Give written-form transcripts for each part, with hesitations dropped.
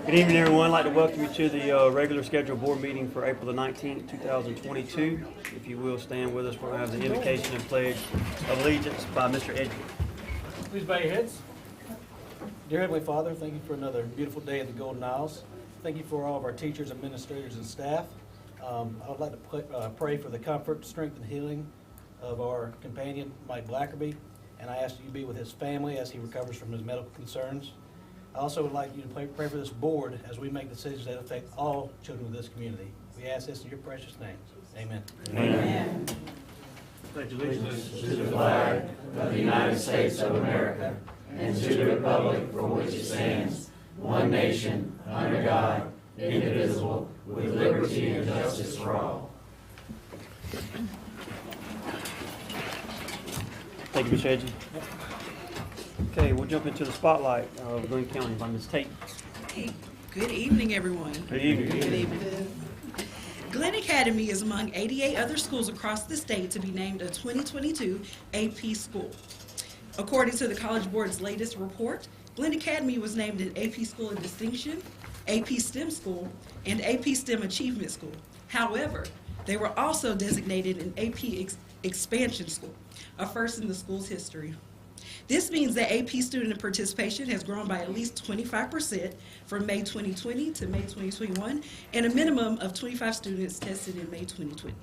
Good evening, everyone. I'd like to welcome you to the regular scheduled board meeting for April the 19th, 2022. If you will stand with us, we're going to have the invocation and pledge of allegiance by Mr. Edgeworth. Please bow your heads. Dear Heavenly Father, thank you for another beautiful day at the Golden Isles. Thank you for all of our teachers, administrators, and staff. I would like to pray for the comfort, strength, and healing of our companion, Mike Blackerby, and I ask that you be with his family as he recovers from his medical concerns. I also would like you to pray for this board as we make decisions that affect all children of this community. We ask this in your precious name. Amen. Amen. Pledge allegiance To the flag of the United States of America and to the republic for which it stands, one nation, under God, indivisible, with liberty and justice for all. Thank you, Mr. Edgeworth. Okay, we'll jump into the spotlight of Glynn County by Ms. Tate. Hey, good evening, everyone. Good evening. Good evening. Glynn Academy is among 88 other schools across the state to be named a 2022 AP school. According to the College Board's latest report, Glynn Academy was named an AP School of Distinction, AP STEM School, and AP STEM Achievement School. However, they were also designated an AP Expansion School, a first in the school's history. This means that AP student participation has grown by at least 25% from May 2020 to May 2021, and a minimum of 25 students tested in May 2020.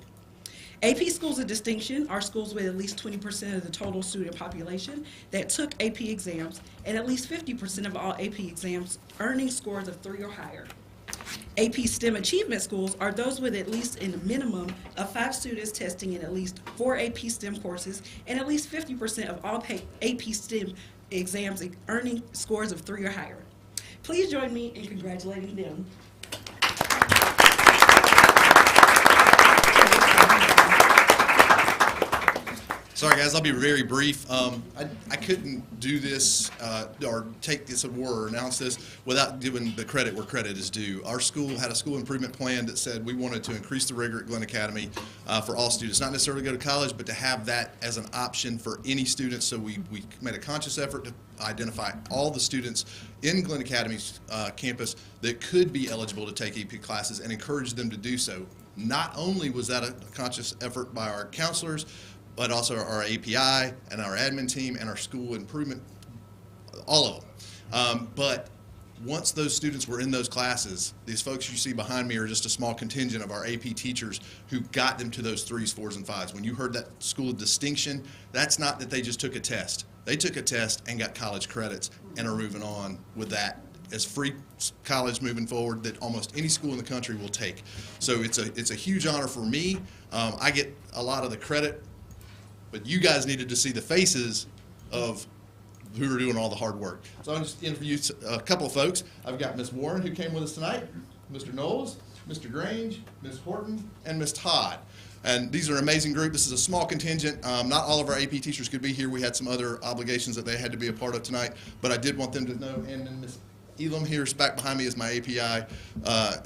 AP Schools of Distinction are schools with at least 20% of the total student population that took AP exams, and at least 50% of all AP exams earning scores of 3 or higher. AP STEM Achievement Schools are those with at least a minimum of 5 students testing in at least 4 AP STEM courses, and at least 50% of all AP STEM exams earning scores of 3 or higher. Please join me in congratulating them. Sorry guys, I'll be very brief. I couldn't do this or take this award or announce this without giving the credit where credit is due. Our school had a school improvement plan that said we wanted to increase the rigor at Glynn Academy for all students, not necessarily to go to college, but to have that as an option for any student. So we made a conscious effort to identify all the students in Glynn Academy's campus that could be eligible to take AP classes and encourage them to do so. Not only was that a conscious effort by our counselors, but also our API and our admin team and our school improvement, all of them. But once those students were in those classes, these folks you see behind me are just a small contingent of our AP teachers who got them to those 3s, 4s, and 5s. When you heard that school of distinction, that's not that they just took a test. They took a test and got college credits and are moving on with that as free college moving forward that almost any school in the country will take. So it's a huge honor for me. I get a lot of the credit, but you guys needed to see the faces of who are doing all the hard work. So I'm just interviewing a couple of folks. I've got Ms. Warren, who came with us tonight, Mr. Knowles, Mr. Grange, Ms. Horton, and Ms. Todd. And these are an amazing group. This is a small contingent. Not all of our AP teachers could be here. We had some other obligations that they had to be a part of tonight, but I did want them to know. And then Ms. Elam here is back behind me as my API.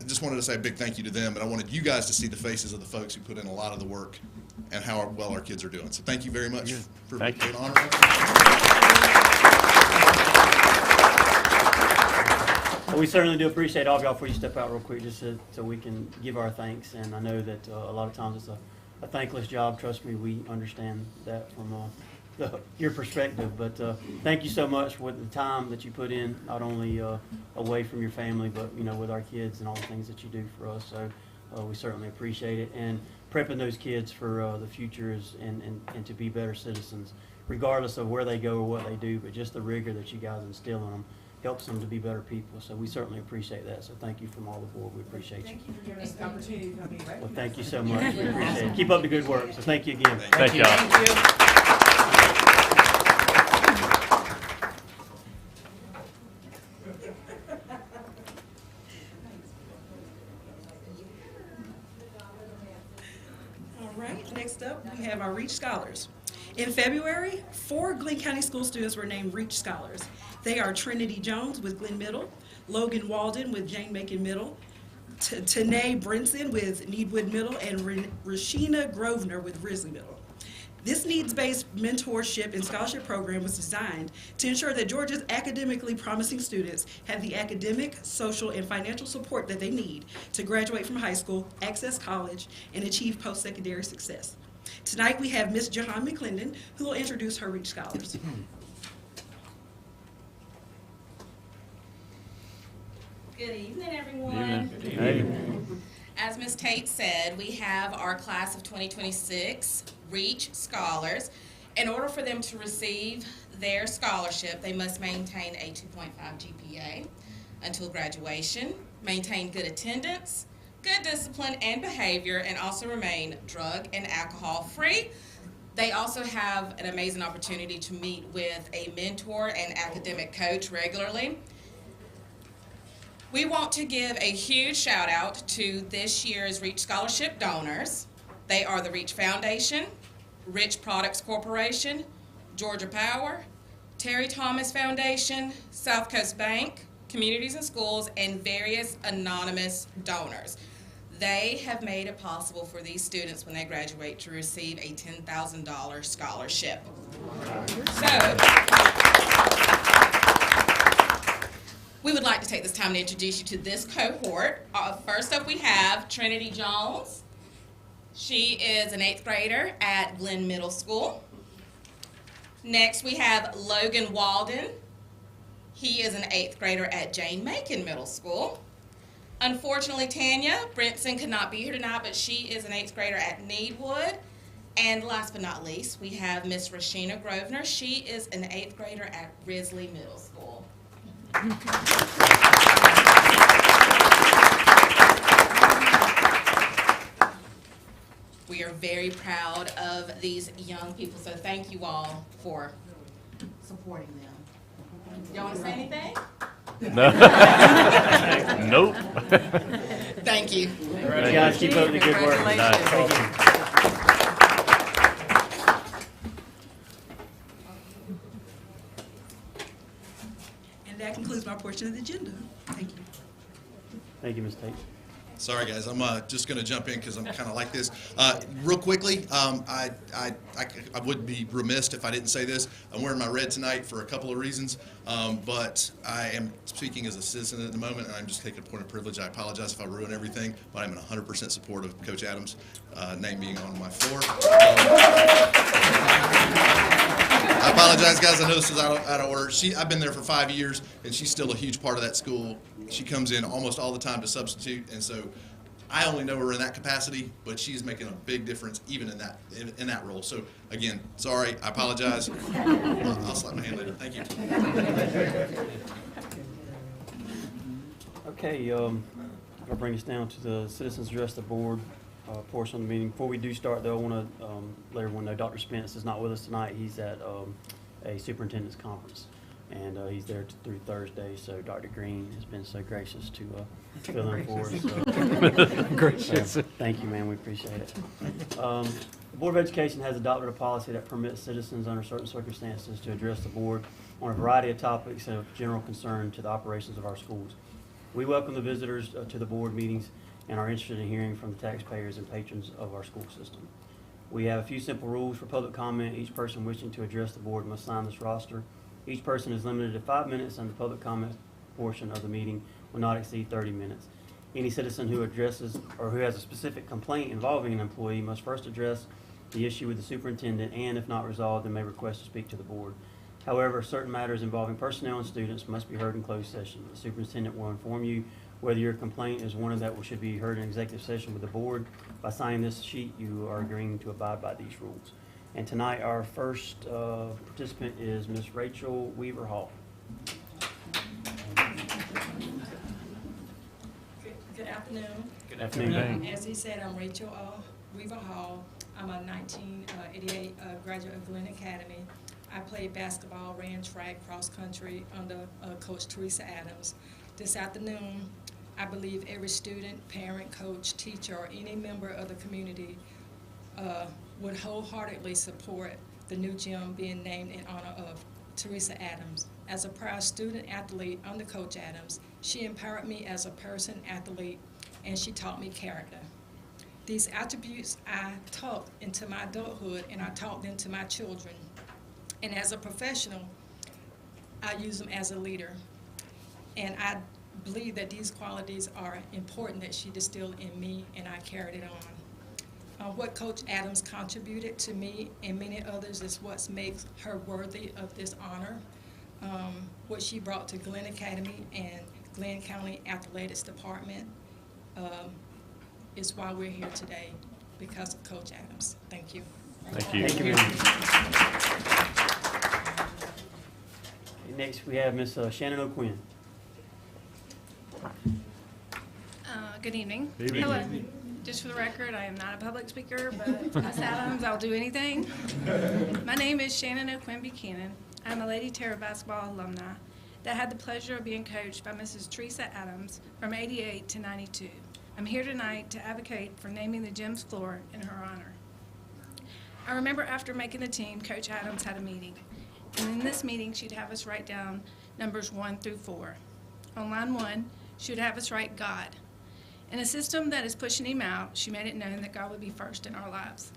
Just wanted to say a big thank you to them, but I wanted you guys to see the faces of the folks who put in a lot of the work and how well our kids are doing. So thank you very much for being honored. Well, we certainly do appreciate all of y'all before you step out real quick, just so we can give our thanks. And I know that a lot of times it's a thankless job. Trust me, we understand that from your perspective. But thank you so much for the time that you put in, not only away from your family, but with our kids and all the things that you do for us. So we certainly appreciate it. And prepping those kids for the future and to be better citizens, regardless of where they go or what they do, but just the rigor that you guys instill in them helps them to be better people. So we certainly appreciate that. So thank you from all the board. We appreciate you. Thank you for giving us the opportunity to come here. Well, thank you so much. We appreciate it. Keep up the good work. So thank you again. Thank you. Thank you. All right, next up we have our Reach Scholars. In February, 4 Glynn County School students were named Reach Scholars. They are Trinity Jones with Glynn Middle, Logan Walden with Jane Macon Middle, Tanae Brinson with Needwood Middle, and Rashina Grosvenor with Risley Middle. This needs-based mentorship and scholarship program was designed to ensure that Georgia's academically promising students have the academic, social, and financial support that they need to graduate from high school, access college, and achieve post-secondary success. Tonight we have Ms. Jahan McClendon, who will introduce her REACH scholars. Good evening, everyone. Hey. As Ms. Tate said, we have our class of 2026 REACH scholars. In order for them to receive their scholarship, they must maintain a 2.5 GPA until graduation, maintain good attendance, good discipline and behavior, and also remain drug and alcohol free. They also have an amazing opportunity to meet with a mentor and academic coach regularly. We want to give a huge shout out to this year's REACH Scholarship donors. They are the REACH Foundation, Rich Products Corporation, Georgia Power, Terry Thomas Foundation, South Coast Bank, Communities and Schools, and various anonymous donors. They have made it possible for these students when they graduate to receive a $10,000 scholarship. We would like to take this time to introduce you to this cohort. First up we have Trinity Jones. She is an 8th grader at Glynn Middle School. Next we have Logan Walden. He is an 8th grader at Jane Macon Middle School. Unfortunately, Tanya Brinson could not be here tonight, but she is an 8th grader at Needwood. And last but not least, we have Miss Rashina Grosvenor. She is an 8th grader at Risley Middle School. We are very proud of these young people, so thank you all for supporting them. Y'all want to say anything? Nope. Thank you. You guys keep up the good work. Thank you. And that concludes my portion of the agenda. Thank you. Thank you, Ms. Tate. Sorry, guys, I'm just going to jump in because I'm kind of like this. Real quickly, I would be remiss if I didn't say this. I'm wearing my red tonight for a couple of reasons, but I am speaking as a citizen at the moment, and I'm just taking a point of privilege. I apologize if I ruin everything, but I'm in 100% support of Coach Adams' name being on my floor. I apologize, guys. I know this is out of order. I've been there for 5 years, and she's still a huge part of that school. She comes in almost all the time to substitute, and so I only know her in that capacity, but she's making a big difference even in that role. So again, sorry, I apologize. I'll slap my hand later. Thank you. Okay, I'll bring us down to the citizens address the board portion of the meeting. Before we do start, though, I want to let everyone know Dr. Spence is not with us tonight. He's at a superintendent's conference, and he's there through Thursday. So Dr. Green has been so gracious to fill in for us. Gracious. Thank you, man. We appreciate it. The Board of Education has adopted a policy that permits citizens under certain circumstances to address the board on a variety of topics of general concern to the operations of our schools. We welcome the visitors to the board meetings and are interested in hearing from the taxpayers and patrons of our school system. We have a few simple rules for public comment. Each person wishing to address the board must sign this roster. Each person is limited to 5 minutes, and the public comment portion of the meeting will not exceed 30 minutes. Any citizen who addresses or who has a specific complaint involving an employee must first address the issue with the superintendent, and if not resolved, then may request to speak to the board. However, certain matters involving personnel and students must be heard in closed session. The superintendent will inform you whether your complaint is one that should be heard in executive session with the board. By signing this sheet, you are agreeing to abide by these rules. And tonight, our first participant is Ms. Rachel Weaver Hall. Good afternoon. Good afternoon. As he said, I'm Rachel Weaver Hall. I'm a 1988 graduate of Glynn Academy. I played basketball, ran track, cross country under Coach Teresa Adams. This afternoon, I believe every student, parent, coach, teacher, or any member of the community would wholeheartedly support the new gym being named in honor of Teresa Adams. As a proud student athlete under Coach Adams, she empowered me as a person, athlete, and she taught me character. These attributes I taught into my adulthood, and I taught them to my children. And as a professional, I use them as a leader. And I believe that these qualities are important that she distilled in me, and I carried it on. What Coach Adams contributed to me and many others is what makes her worthy of this honor. What she brought to Glynn Academy and Glynn County Athletics Department is why we're here today, because of Coach Adams. Thank you. Thank you. Thank you, ma'am. Next, we have Miss Shannon O'Quinn. Good evening. Good evening. Hello. Just for the record, I am not a public speaker, but Miss Adams, I'll do anything. My name is Shannon O'Quinn Buchanan. I'm a Lady Terra basketball alumni that had the pleasure of being coached by Mrs. Teresa Adams from '88 to '92. I'm here tonight to advocate for naming the gym's floor in her honor. I remember after making the team, Coach Adams had a meeting. And in this meeting, she'd have us write down numbers 1 through 4. On line 1, she would have us write God. In a system that is pushing him out, she made it known that God would be first in our lives.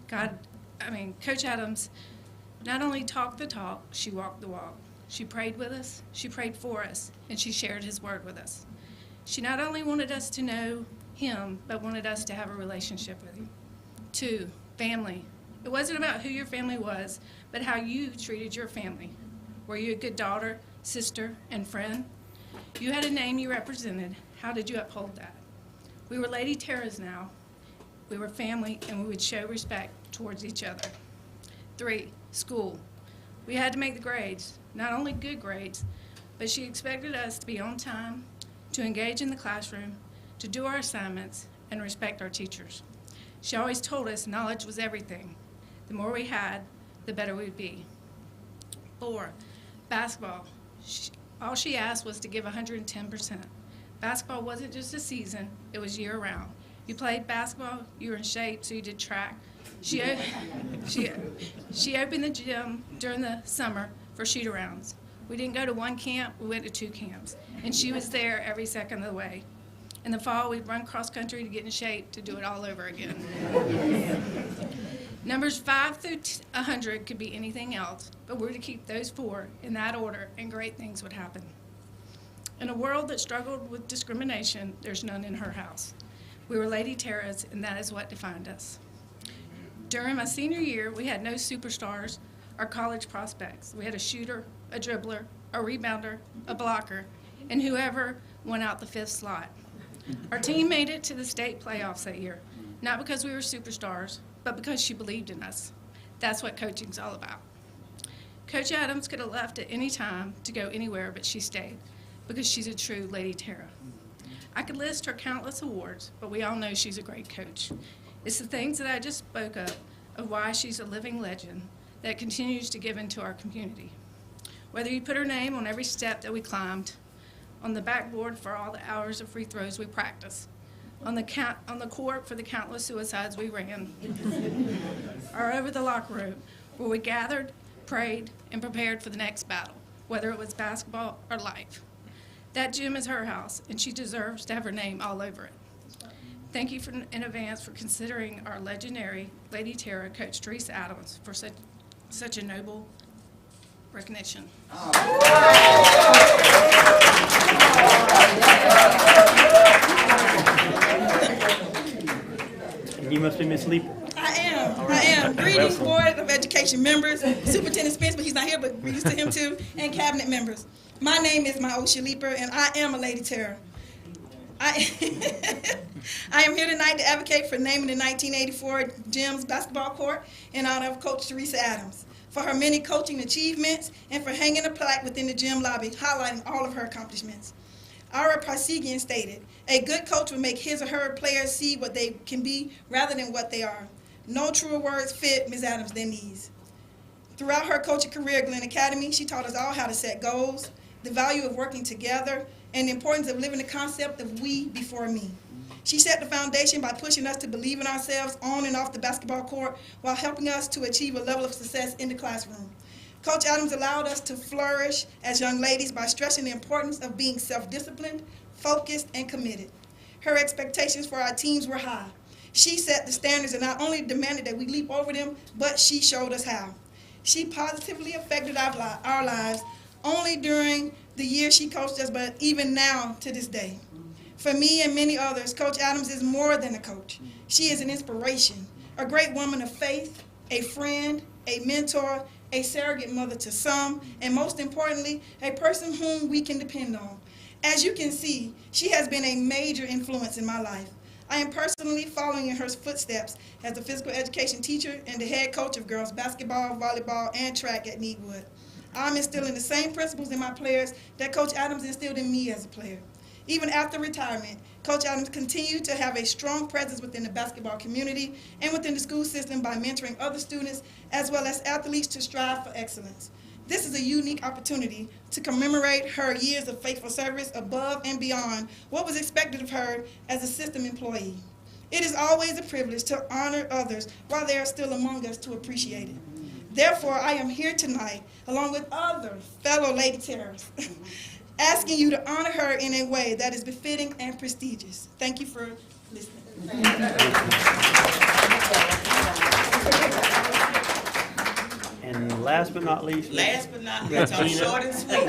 Coach Adams not only talked the talk, she walked the walk. She prayed with us, she prayed for us, and she shared his word with us. She not only wanted us to know him, but wanted us to have a relationship with him. 2, family. It wasn't about who your family was, but how you treated your family. Were you a good daughter, sister, and friend? You had a name you represented. How did you uphold that? We were Lady Terras now. We were family, and we would show respect towards each other. 3, school. We had to make the grades, not only good grades, but she expected us to be on time, to engage in the classroom, to do our assignments, and respect our teachers. She always told us knowledge was everything. The more we had, the better we'd be. 4, basketball. All she asked was to give 110%. Basketball wasn't just a season, it was year-round. You played basketball, you were in shape, so you did track. She opened the gym during the summer for shoot-arounds. We didn't go to one camp, we went to 2 camps. And she was there every second of the way. In the fall, we'd run cross-country to get in shape to do it all over again. Numbers 5 through 100 could be anything else, but we're to keep those 4 in that order, and great things would happen. In a world that struggled with discrimination, there's none in her house. We were Lady Terras, and that is what defined us. During my senior year, we had no superstars or college prospects. We had a shooter, a dribbler, a rebounder, a blocker, and whoever went out the 5th slot. Our team made it to the state playoffs that year, not because we were superstars, but because she believed in us. That's what coaching's all about. Coach Adams could have left at any time to go anywhere, but she stayed, because she's a true Lady Terra. I could list her countless awards, but we all know she's a great coach. It's the things that I just spoke of why she's a living legend that continues to give into our community. Whether you put her name on every step that we climbed, on the backboard for all the hours of free throws we practiced, on the court for the countless suicides we ran, or over the locker room where we gathered, prayed, and prepared for the next battle, whether it was basketball or life. That gym is her house, and she deserves to have her name all over it. Thank you in advance for considering our legendary Lady Terra, Coach Teresa Adams, for such a noble recognition. And you must be Miss Leeper. I am. Greetings, Board of Education members, Superintendent Spence, but he's not here, but greetings to him too, and cabinet members. My name is Myosha Leeper, and I am a Lady Terra. I am here tonight to advocate for naming the 1984 gym's basketball court in honor of Coach Teresa Adams, for her many coaching achievements, and for hanging a plaque within the gym lobby highlighting all of her accomplishments. Ira Parsegian stated, "A good coach will make his or her players see what they can be rather than what they are." No truer words fit Ms. Adams than these. Throughout her coaching career at Glynn Academy, she taught us all how to set goals, the value of working together, and the importance of living the concept of we before me. She set the foundation by pushing us to believe in ourselves on and off the basketball court while helping us to achieve a level of success in the classroom. Coach Adams allowed us to flourish as young ladies by stressing the importance of being self-disciplined, focused, and committed. Her expectations for our teams were high. She set the standards and not only demanded that we leap over them, but she showed us how. She positively affected our lives only during the year she coached us, but even now to this day. For me and many others, Coach Adams is more than a coach. She is an inspiration, a great woman of faith, a friend, a mentor, a surrogate mother to some, and most importantly, a person whom we can depend on. As you can see, she has been a major influence in my life. I am personally following in her footsteps as a physical education teacher and the head coach of girls basketball, volleyball, and track at Neatwood. I'm instilling the same principles in my players that Coach Adams instilled in me as a player. Even after retirement, Coach Adams continued to have a strong presence within the basketball community and within the school system by mentoring other students as well as athletes to strive for excellence. This is a unique opportunity to commemorate her years of faithful service above and beyond what was expected of her as a system employee. It is always a privilege to honor others while they are still among us to appreciate it. Therefore, I am here tonight, along with other fellow Lady Terrors, asking you to honor her in a way that is befitting and prestigious. Thank you for listening. And last but not least, Last but not least, I'm Regina. short and sweet.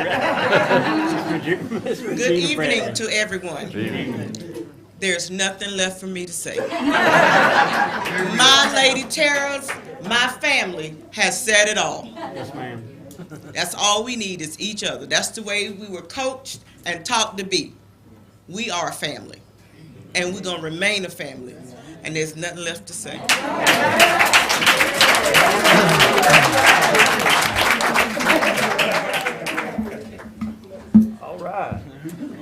Ms. Good Regina evening Brantley. to everyone. There's nothing left for me to say. My Lady Terrors, my family has said it all. Yes, ma'am. That's all we need is each other. That's the way we were coached and taught to be. We are a family, and we're going to remain a family, and there's nothing left to say. All right.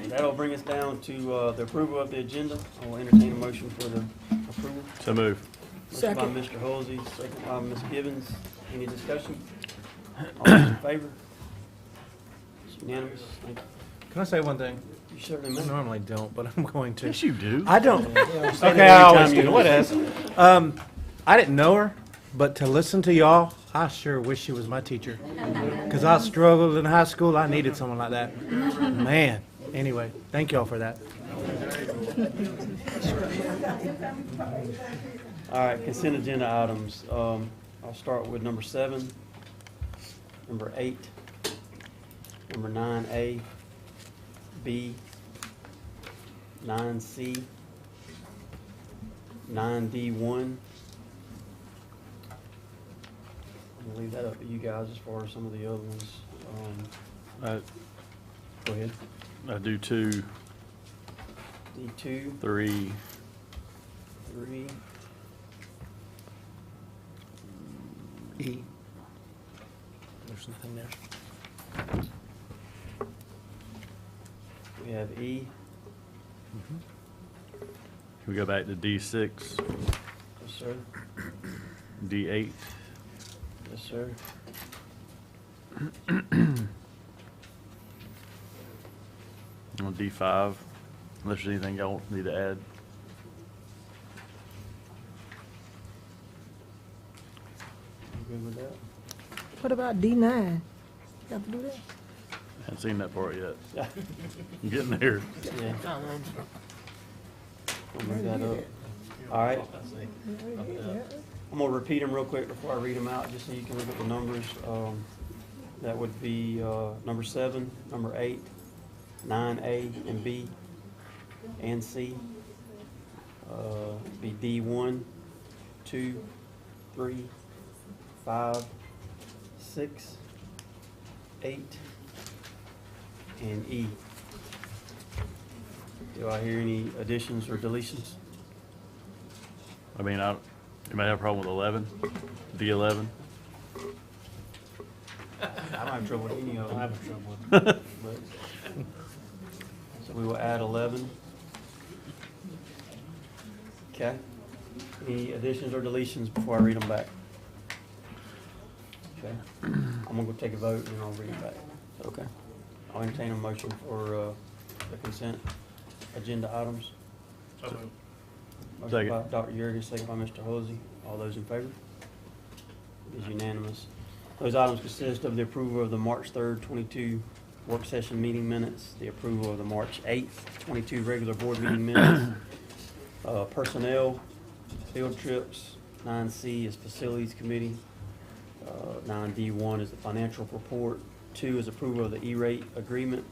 That'll bring us down to the approval of the agenda. I will entertain a motion for the approval. So move. Motion by Mr. Halsey, second by Ms. Gibbons. Any discussion? All those in favor? It's unanimous. Thank you. Can I say one thing? You certainly I may. normally don't, but I'm going to. Yes, you do. I don't. Say that Okay, I every always time you do. What listen. else? I didn't know her, but to listen to y'all, I sure wish she was my teacher. Because I struggled in high school. I needed someone like that. Man. Anyway, thank y'all for that. All right, consent agenda items. I'll start with number 7, number 8, number 9A, B, 9C, 9D1. I'm gonna leave that up to you guys as far as some of the other ones. Go ahead. I do 2, D2, 3, 3, E. There's nothing there. we have E. Can we go back to D6, Yes, sir. D8, Yes, sir. on D5, unless there's anything y'all need to add. You good with that? What about D9? You have to do that? Haven't seen that part yet. I'm getting there. Yeah. We'll move that up. All right. I'm gonna repeat them real quick before I read them out, just so you can look at the numbers. That would be number 7, number 8, 9A and B, and C. Be D1, 2, 3, 5, 6, 8, and E. Do I hear any additions or deletions? I mean, you might have a problem with 11, D11. I don't have trouble with any of them. I have trouble with But- So we will add 11. Okay. Any additions or deletions before I read them back? Okay. I'm gonna go take a vote and then I'll read it back. Okay. I'll entertain a motion for the consent agenda items. Motion Second. by Dr. Yergis, second by Mr. Hosey. All those in favor? It is unanimous. Those items consist of the approval of the March 3rd, 22 work session meeting minutes, the approval of the March 8th, 22 regular board meeting minutes, personnel, field trips. 9C is facilities committee. 9D1 is the financial report. 2 is approval of the E-rate agreement.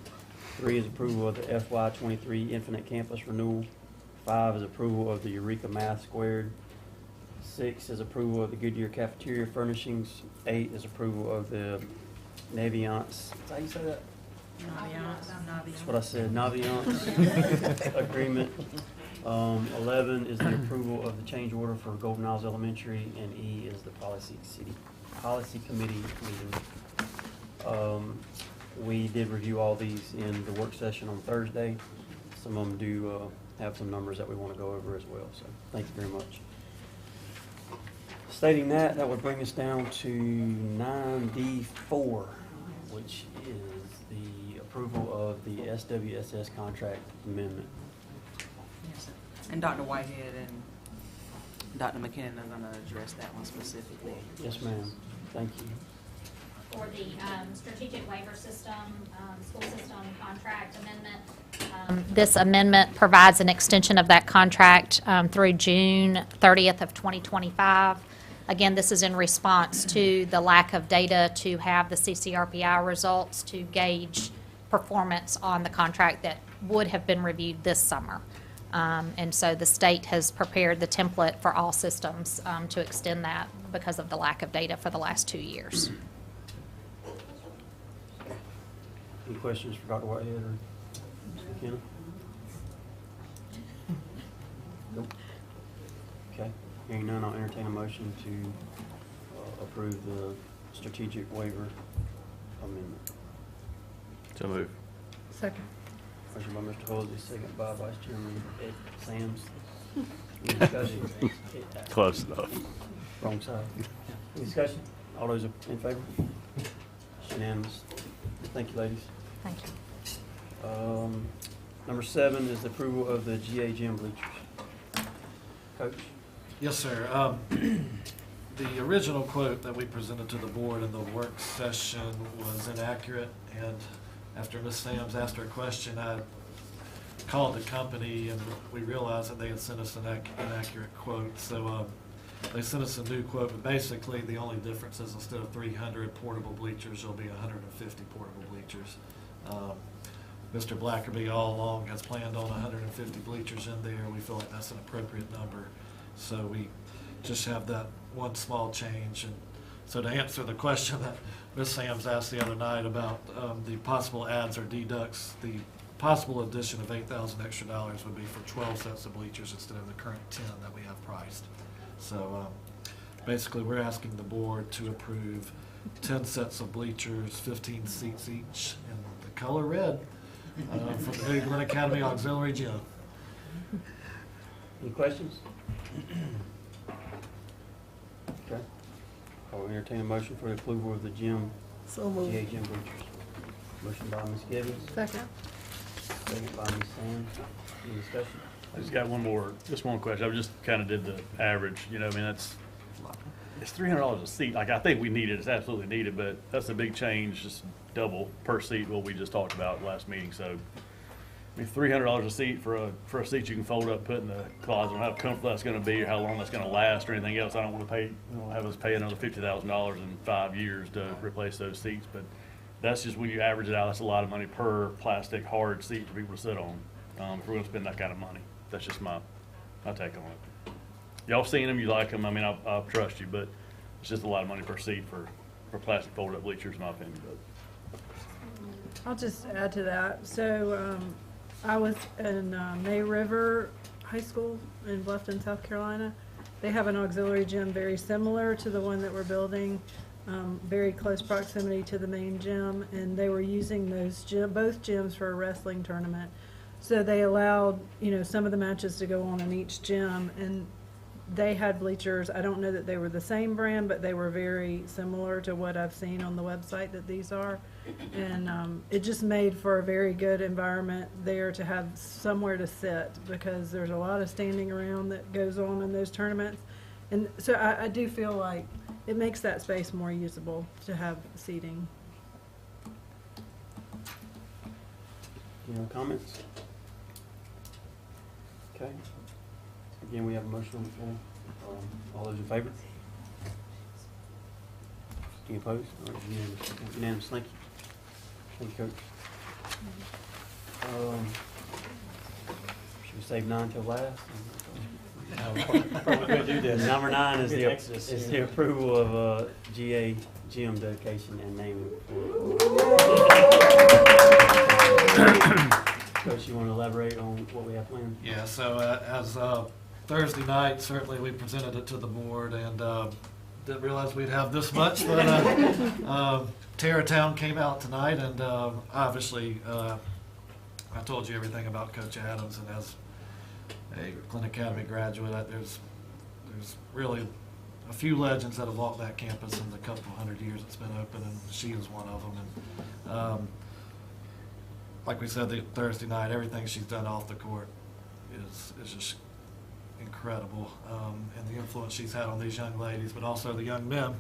3 is approval of the FY23 Infinite Campus renewal. 5 is approval of the Eureka Math Squared. 6 is approval of the Goodyear cafeteria furnishings. 8 is approval of the Naviance. Is that how you say that? That's what I said, Naviance agreement. 11 is the approval of the change order for Golden Isles Elementary, and E is the policy committee meeting. We did review all these in the work session on Thursday. Some of them do have some numbers that we want to go over as well, so thank you very much. Stating that, that would bring us down to 9D4, which is the approval of the SWSS contract amendment. Yes, sir. And Dr. Whitehead and Dr. McKinnon are going to address that one specifically. Yes, ma'am. Thank you. For the strategic waiver system, school system contract amendment. This amendment provides an extension of that contract through June 30th of 2025. Again, this is in response to the lack of data to have the CCRPI results to gauge performance on the contract that would have been reviewed this summer. And so the state has prepared the template for all systems to extend that because of the lack of data for the last 2 years. Any questions for Dr. Whitehead or Mr. McKenna? Nope. Okay. Hearing none, I'll entertain a motion to approve the strategic waiver amendment. So move. Second. Motion by Mr. Halsey, second by Vice Chairman Ed Sams. Any discussion? Close enough. Wrong side. Any discussion? All those in favor? It's unanimous. Thank you, ladies. Thank you. Number 7 is the approval of the GA gym bleachers. Coach? Yes, sir. The original quote that we presented to the board in the work session was inaccurate, and after Ms. Sams asked her question, I called the company, and we realized that they had sent us an inaccurate quote. So they sent us a new quote, but basically the only difference is instead of 300 portable bleachers, there'll be 150 portable bleachers. Mr. Blackerby all along has planned on 150 bleachers in there. We feel like that's an appropriate number. So we just have that one small change. And so to answer the question that Ms. Sams asked the other night about the possible adds or deducts, the possible addition of $8,000 extra would be for 12 sets of bleachers instead of the current 10 that we have priced. So basically we're asking the board to approve 10 sets of bleachers, 15 seats each, in the color red for the new Glynn Academy Auxiliary Gym. Any questions? Okay. I'll entertain a motion for the approval of the gym, So moved. GA gym bleachers. Motion by Ms. Gibbons, Second. second by Ms. Sands. Any discussion? I just got just one question. I just kind of did the average, I mean, it's $300 a seat. Like, I think we need it, it's absolutely needed, but that's a big change, just double per seat what we just talked about last meeting. So, I mean, $300 a seat for a seat you can fold up, put in the closet, and how comfortable that's gonna be, or how long that's gonna last, or anything else. I don't wanna have us pay another $50,000 in 5 years to replace those seats, but that's just when you average it out, that's a lot of money per plastic hard seat for people to sit on, if we're gonna spend that kind of money. That's just my take on it. Y'all seen them, you like them, I mean, I'll trust you, but it's just a lot of money per seat for plastic folded up bleachers, in my opinion. But I'll just add to that. So I was in May River High School in Bluffton, South Carolina. They have an auxiliary gym very similar to the one that we're building, very close proximity to the main gym, and they were using both gyms for a wrestling tournament. So they allowed, some of the matches to go on in each gym, and they had bleachers. I don't know that they were the same brand, but they were very similar to what I've seen on the website that these are. And it just made for a very good environment there to have somewhere to sit, because there's a lot of standing around that goes on in those tournaments. And so I do feel like it makes that space more usable to have seating. Any other comments? Okay. Again, we have a motion on the floor. All those in favor? Any opposed? All right, unanimous. Thank you. Thank you, Coach. Should we save 9 till last? Probably could do this. Number 9 is Exodus. the approval of GA gym dedication and naming. Coach, you want to elaborate on what we have planned? Yeah, so as Thursday night, certainly we presented it to the board and didn't realize we'd have this much, but Terratown came out tonight and obviously I told you everything about Coach Adams, and as a Glynn Academy graduate, there's really a few legends that have walked that campus in the couple hundred years it's been open, and she is one of them. And like we said the Thursday night, everything she's done off the court is just incredible, and the influence she's had on these young ladies, but also the young men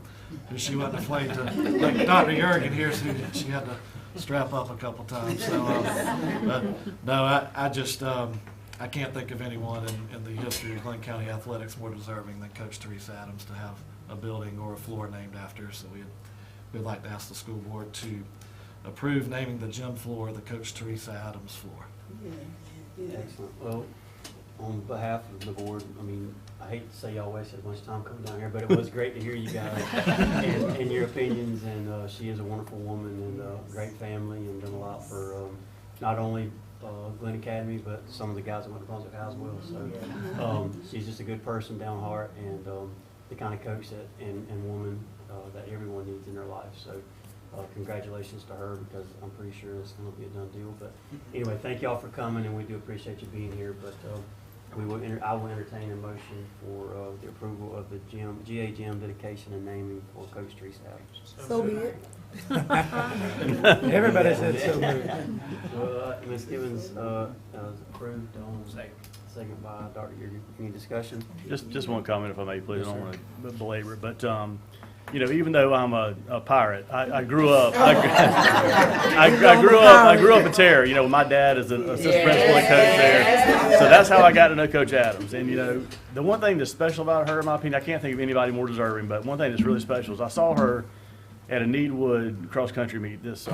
who she wasn't afraid to, like Dr. Jurgen here, who she had to strap up a couple times. So, but no, I just I can't think of anyone in the history of Glynn County athletics more deserving than Coach Teresa Adams to have a building or a floor named after her. So we'd like to ask the school board to approve naming the gym floor the Coach Teresa Adams floor. Excellent. Well, on behalf of the board, I mean, I hate to say y'all wasted a bunch of time coming down here, but it was great to hear you guys and your opinions. And she is a wonderful woman and a great family, and done a lot for not only Glynn Academy, but some of the guys that went to Brunswick High as well. So she's just a good person, down heart, and the kind of coach that and woman that everyone needs in their life. So congratulations to her, because I'm pretty sure it's going to be a done deal. But anyway, thank y'all for coming, and we do appreciate you being here. But I will entertain a motion for the approval of the GA gym dedication and naming for Coach Teresa Adams. So be it. Everybody said so moved. Ms. Gibbons approved on second by Dr. Jurgen. Any discussion? Just one comment, if I may, please. Yes, I don't want to belabor it, but you know, even though I'm a pirate, I grew up. I grew up a Terror. You know, my dad is an assistant principal and coach there, so that's how I got to know Coach Adams. And you know, the one thing that's special about her, in my opinion, I can't think of anybody more deserving. But one thing that's really special is I saw her at a Needwood cross country meet this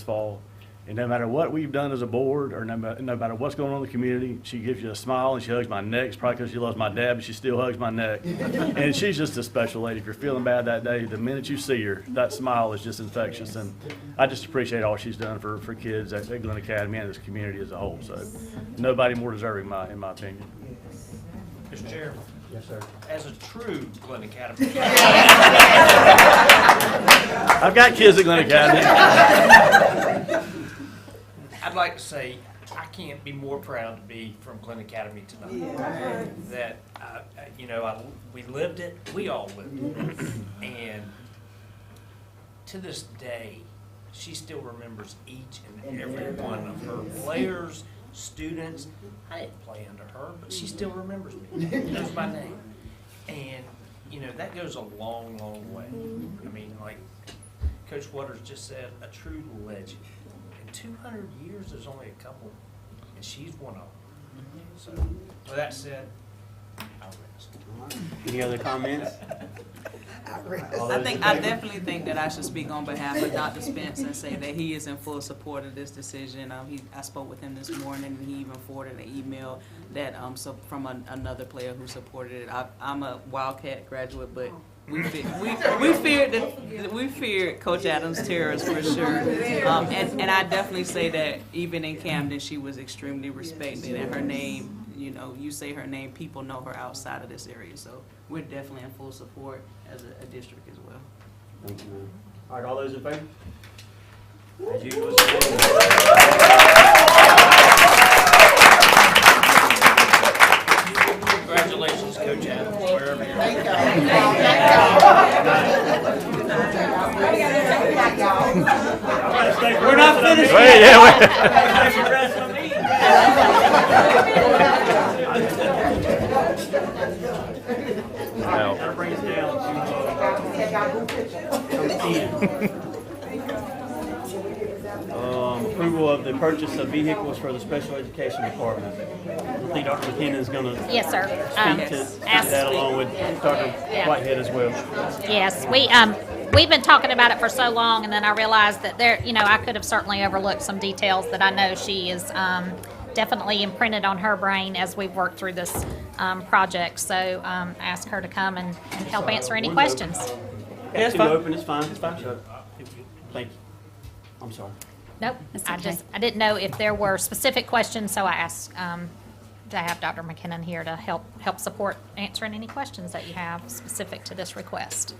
fall. And no matter what we've done as a board, or no matter what's going on in the community, she gives you a smile and she hugs my neck. It's probably because she loves my dad, but she still hugs my neck. And she's just a special lady. If you're feeling bad that day, the minute you see her, that smile is just infectious. And I just appreciate all she's done for kids at Glynn Academy and this community as a whole. So nobody more deserving, in my opinion. Mr. Chairman. Yes, sir. As a true Glynn Academy. I've got kids at Glynn Academy. I'd like to say I can't be more proud to be from Glynn Academy tonight. Yeah. That, you know, we lived it, we all lived it. And to this day, she still remembers each and every one of her players, students. I didn't play under her, but she still remembers me. Knows my name. And, you know, that goes a long, long way. I mean, like Coach Waters just said, a true legend. 200 years, there's only a couple, and she's one of them. So, with that said, I'll rest. Any other comments? I definitely think that I should speak on behalf of Dr. Spence and say that he is in full support of this decision. I spoke with him this morning, and he even forwarded an email that from another player who supported it. I'm a Wildcat graduate, but we feared Coach Adams' terrors for sure, and I definitely say that even in Camden, she was extremely respected, and her name, you know, you say her name, people know her outside of this area. So we're definitely in full support as a district as well. Thank you, ma'am. All right, all those in favor? As usual. Congratulations, Coach Adams, wherever you're at. We're not finished. Wait, yeah, wait. That'll bring us down to approval of the purchase of vehicles for the special education department. I think Dr. McKenna is going to Yes, sir. speak to that along with Dr. Whitehead as well. Yes, we've been talking about it for so long, and then I realized that I could have certainly overlooked some details that I know she is definitely imprinted on her brain as we've worked through this project. So ask her to come and help answer any questions. Yeah, it's open. It's fine. It's fine. Thank you. I'm sorry. Nope. That's okay. I didn't know if there were specific questions, so I asked to have Dr. McKinnon here to help support answering any questions that you have specific to this request.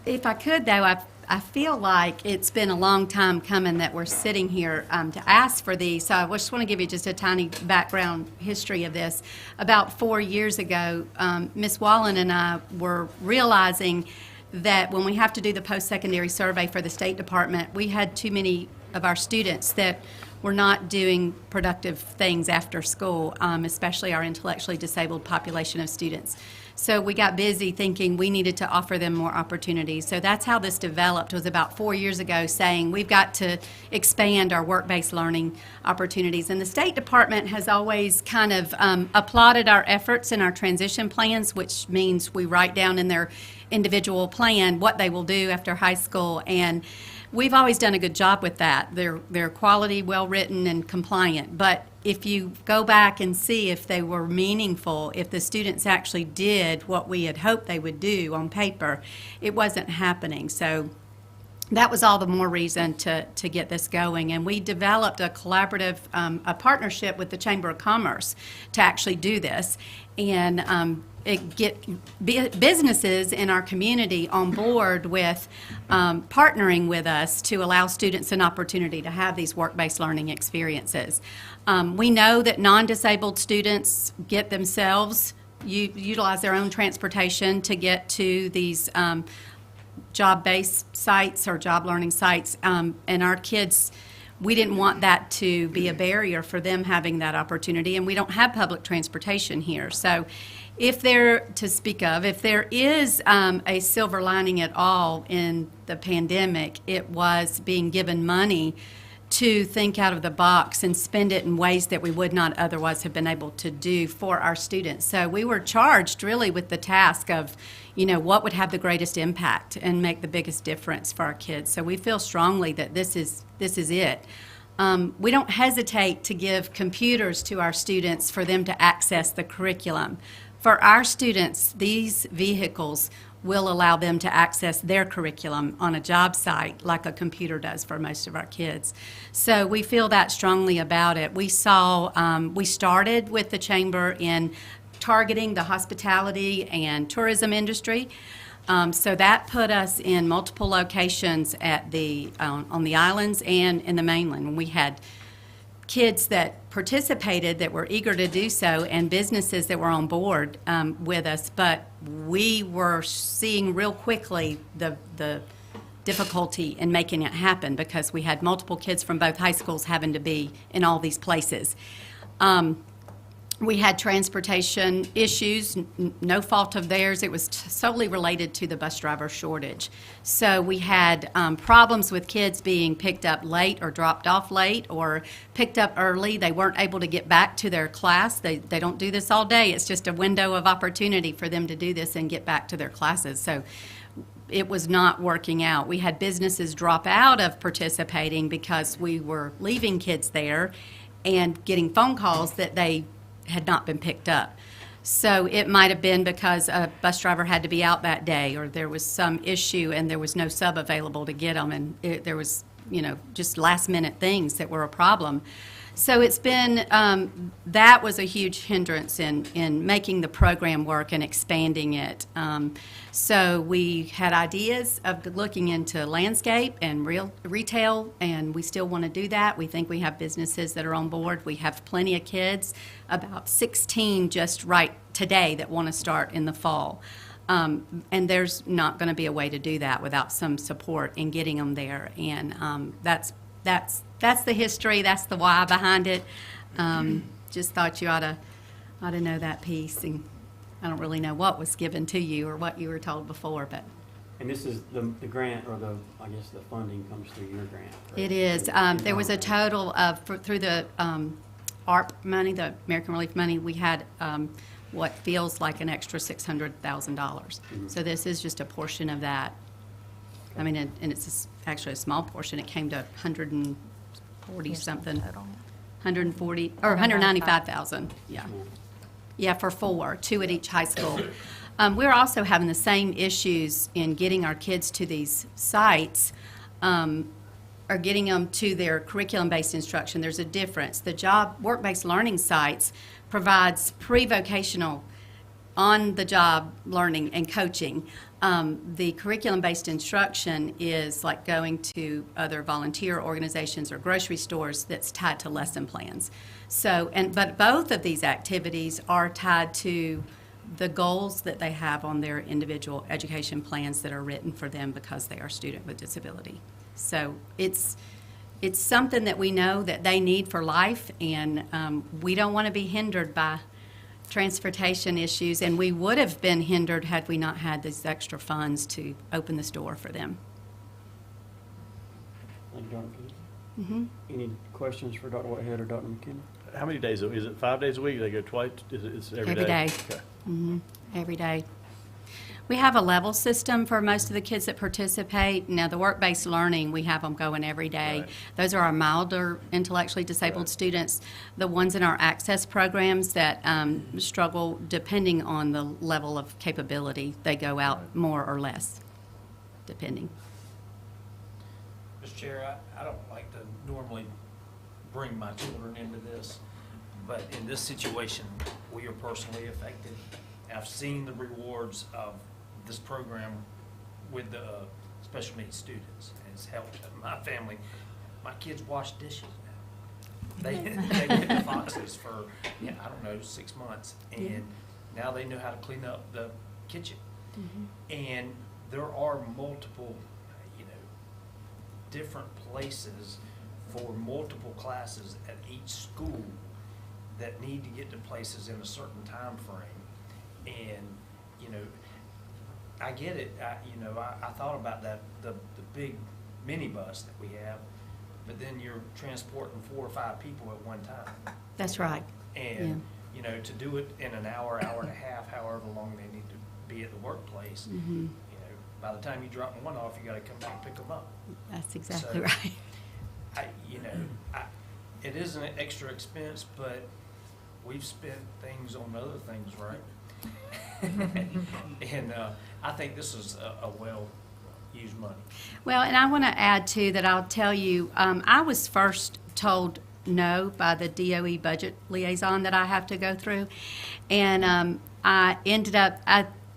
If I could, though, I feel like it's been a long time coming that we're sitting here to ask for these. So I just want to give you just a tiny background history of this. About 4 years ago, Ms. Wallen and I were realizing that when we have to do the post-secondary survey for the State Department, we had too many of our students that were not doing productive things after school, especially our intellectually disabled population of students. So we got busy thinking we needed to offer them more opportunities. So that's how this developed, was about 4 years ago, saying we've got to expand our work-based learning opportunities. And the State Department has always kind of applauded our efforts in our transition plans, which means we write down in their individual plan what they will do after high school. And we've always done a good job with that. They're quality, well-written, and compliant. But if you go back and see if they were meaningful, if the students actually did what we had hoped they would do on paper, it wasn't happening. So that was all the more reason to get this going. And we developed a collaborative, a partnership with the Chamber of Commerce to actually do this. And get businesses in our community on board with partnering with us to allow students an opportunity to have these work-based learning experiences. We know that non-disabled students get themselves, utilize their own transportation to get to these job-based sites or job learning sites, and our kids, we didn't want that to be a barrier for them having that opportunity, and we don't have public transportation here. So if there is a silver lining at all in the pandemic, it was being given money to think out of the box and spend it in ways that we would not otherwise have been able to do for our students. So we were charged really with the task of, what would have the greatest impact and make the biggest difference for our kids. So we feel strongly that this is it. We don't hesitate to give computers to our students for them to access the curriculum. For our students, these vehicles will allow them to access their curriculum on a job site like a computer does for most of our kids. So we feel that strongly about it. We started with the Chamber in targeting the hospitality and tourism industry. So that put us in multiple locations at on the islands and in the mainland. We had kids that participated that were eager to do so and businesses that were on board with us, but we were seeing real quickly the difficulty in making it happen because we had multiple kids from both high schools having to be in all these places. We had transportation issues, no fault of theirs. It was solely related to the bus driver shortage. So we had problems with kids being picked up late or dropped off late or picked up early. They weren't able to get back to their class. They don't do this all day. It's just a window of opportunity for them to do this and get back to their classes. So it was not working out. We had businesses drop out of participating because we were leaving kids there and getting phone calls that they had not been picked up. So it might have been because a bus driver had to be out that day or there was some issue and there was no sub available to get them, and there was, just last minute things that were a problem. So it's been, that was a huge hindrance in making the program work and expanding it. So we had ideas of looking into landscape and retail, and we still want to do that. We think we have businesses that are on board. We have plenty of kids, about 16 just right today that want to start in the fall. And there's not going to be a way to do that without some support in getting them there. And that's the history. That's the why behind it. Just thought you ought to know that piece. And I don't really know what was given to you or what you were told before, but And this is the grant, or I guess the funding comes through your grant, correct? It is. There was a total of, through the ARP money, the American Relief money, we had what feels like an extra $600,000. So this is just a portion of that. I mean, and it's actually a small portion. It came to 140 something, 140 or 195,000. Yeah, yeah, for 4, 2 at each high school. We're also having the same issues in getting our kids to these sites, or getting them to their curriculum-based instruction. There's a difference. The work-based learning sites provides pre-vocational, on-the-job learning and coaching. The curriculum-based instruction is like going to other volunteer organizations or grocery stores that's tied to lesson plans. So, but both of these activities are tied to the goals that they have on their individual education plans that are written for them because they are a student with disability. So it's something that we know that they need for life, and we don't want to be hindered by transportation issues, and we would have been hindered had we not had these extra funds to open this door for them. Thank you, Dr. McKinney. Any questions for Dr. Whitehead or Dr. McKinney? How many days, is it 5 days a week? They go twice, it's every day? Every day. Okay. Every day. We have a level system for most of the kids that participate. Now, the work-based learning, we have them going every day. Right. Those are our milder intellectually disabled students. The ones in our access programs that struggle, depending on the level of capability, they go out more or less, depending. Mr. Chair, I don't like to normally bring my children into this, but in this situation, we are personally affected. I've seen the rewards of this program with the special needs students. It's helped my family. My kids wash dishes now. They went to Fox's for, I don't know, 6 months, and now they know how to clean up the kitchen. And there are multiple, different places for multiple classes at each school that need to get to places in a certain time frame. And, I get it. I thought about that, the big minibus that we have, but then you're transporting 4 or 5 people at one time. That's right. And, to do it in an hour, hour and a half, however long they need to be at the workplace, by the time you drop one off, you got to come back and pick them up. That's exactly So, right. It is an extra expense, but we've spent things on other things, right? And I think this is a well-used money. Well, and I want to add, too, that I'll tell you, I was first told no by the DOE budget liaison that I have to go through, and I ended up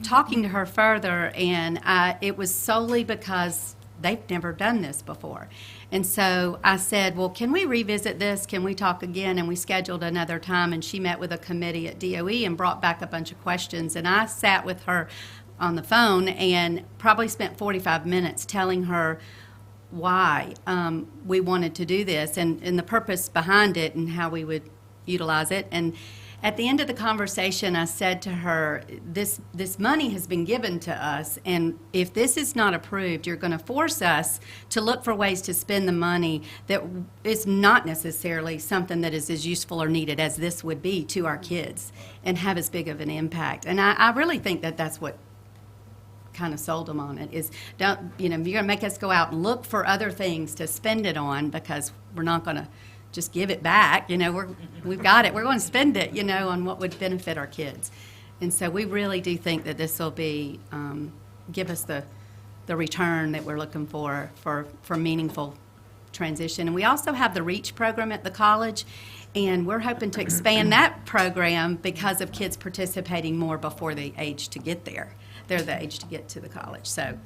talking to her further, and it was solely because they've never done this before. And so I said, well, can we revisit this? Can we talk again? And we scheduled another time, and she met with a committee at DOE and brought back a bunch of questions. And I sat with her on the phone and probably spent 45 minutes telling her why we wanted to do this and the purpose behind it and how we would utilize it. And at the end of the conversation, I said to her, this money has been given to us, and if this is not approved, you're going to force us to look for ways to spend the money that is not necessarily something that is as useful or needed as this would be to our kids and have as big of an impact. And I really think that that's what kind of sold them on it, is you're going to make us go out and look for other things to spend it on because we're not going to just give it back, we've got it. We're going to spend it, on what would benefit our kids. And so we really do think that this will be, give us the return that we're looking for meaningful transition. And we also have the REACH program at the college, and we're hoping to expand that program because of kids participating more before the age to get there. They're the age to get to the college. So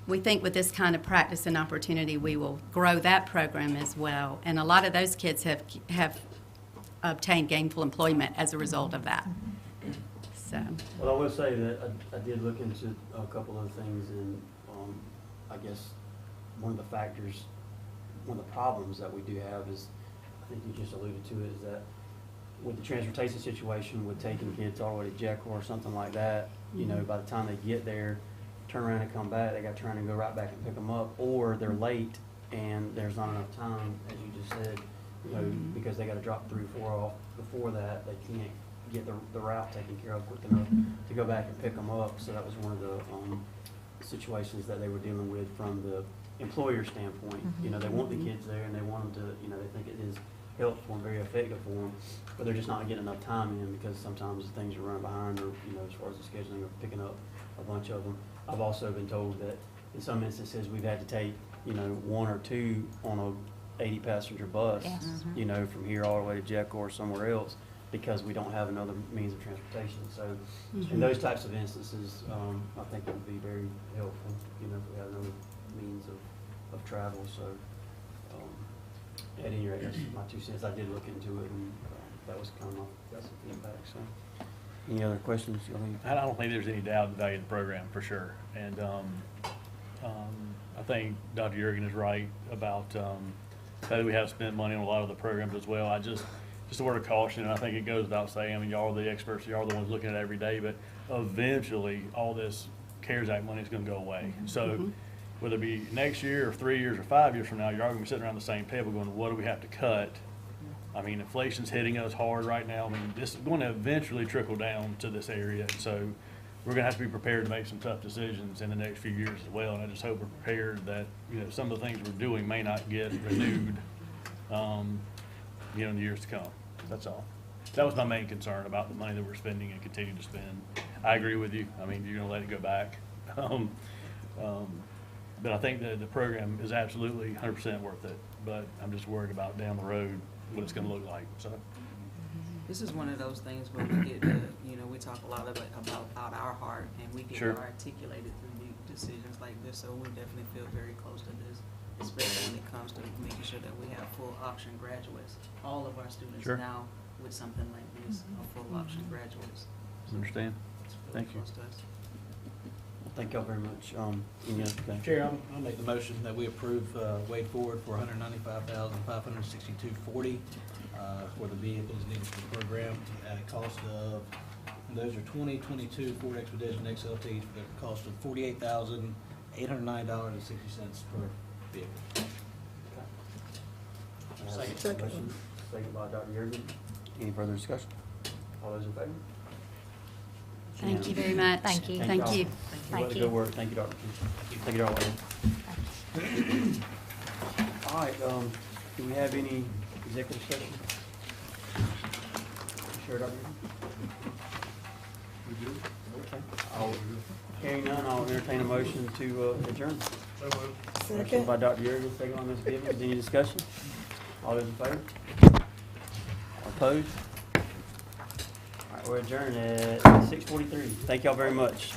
we think with this kind of practice and opportunity, we will grow that program as well. And a lot of those kids have obtained gainful employment as a result of that. So. Well, I will say that I did look into a couple of things, and I guess one of the factors, one of the problems that we do have is, I think you just alluded to it, is that with the transportation situation, with taking kids all the way to Jekyll or something like that, by the time they get there, turn around and come back, they got to turn and go right back and pick them up, or they're late and there's not enough time, as you just said, you know, because they got to drop 3 or 4 off before that, they can't get the route taken care of quick enough to go back and pick them up. So that was one of the situations that they were dealing with from the employer standpoint. You know, they want the kids there and they want them to, you know, they think it is helpful and very effective for them, but they're just not getting enough time in because sometimes things are running behind, or, you know, as far as the scheduling of picking up a bunch of them. I've also been told that in some instances we've had to take, you know, 1 or 2 on a 80-passenger bus, you know, from here all the way to Jekyll or somewhere else, because we don't have another means of transportation. So in those types of instances, I think it would be very helpful, you know, if we had another means of travel. So at any rate, that's my 2 cents. I did look into it, and that was kind of that's some feedback. So any other questions? I don't think there's any doubt in the value of the program, for sure. And I think Dr. Yergin is right about that we have spent money on a lot of the programs as well. Just a word of caution, and I think it goes without saying, I mean, y'all are the experts, y'all are the ones looking at it every day, but eventually all this CARES Act money is going to go away. So whether it be next year or 3 years or 5 years from now, you're all going to be sitting around the same table going, what do we have to cut? I mean, inflation's hitting us hard right now. I mean, this is going to eventually trickle down to this area. So we're going to have to be prepared to make some tough decisions in the next few years as well. And I just hope we're prepared that, you know, some of the things we're doing may not get renewed, you know, in the years to come. That's all. That was my main concern about the money that we're spending and continue to spend. I agree with you. I mean, you're going to let it go back. But I think that the program is absolutely 100% worth it. But I'm just worried about down the road what it's going to look like. So This is one of those things where we get to, you know, we talk a lot about our heart, and we get to articulate it through decisions like this. So we definitely feel very close to this, especially when it comes to making sure that we have full option graduates. All of our students now with something like this are full option graduates. I understand. Thank you. Thank y'all very much. Chair, I'll make the motion that we approve Wade Ford for $195,562.40 for the vehicles needed for the program at a cost of, those are 2022 Ford Expedition XLTs for the cost of $48,809.60 per vehicle. Second by Dr. Yergin. Any further discussion? All those in favor? Thank you very much. Thank you. Thank you. Thank you. Good work. Thank you, Dr. Thank you, Dr. All right, do we have any executive session? Sure, Dr. We do? Okay. Hearing none, I'll entertain a motion to adjourn. Motion by Dr. Yergin, second by Ms. Gibbons. Any discussion? All those in favor? Opposed? All right, we're adjourned at 6:43. Thank y'all very much.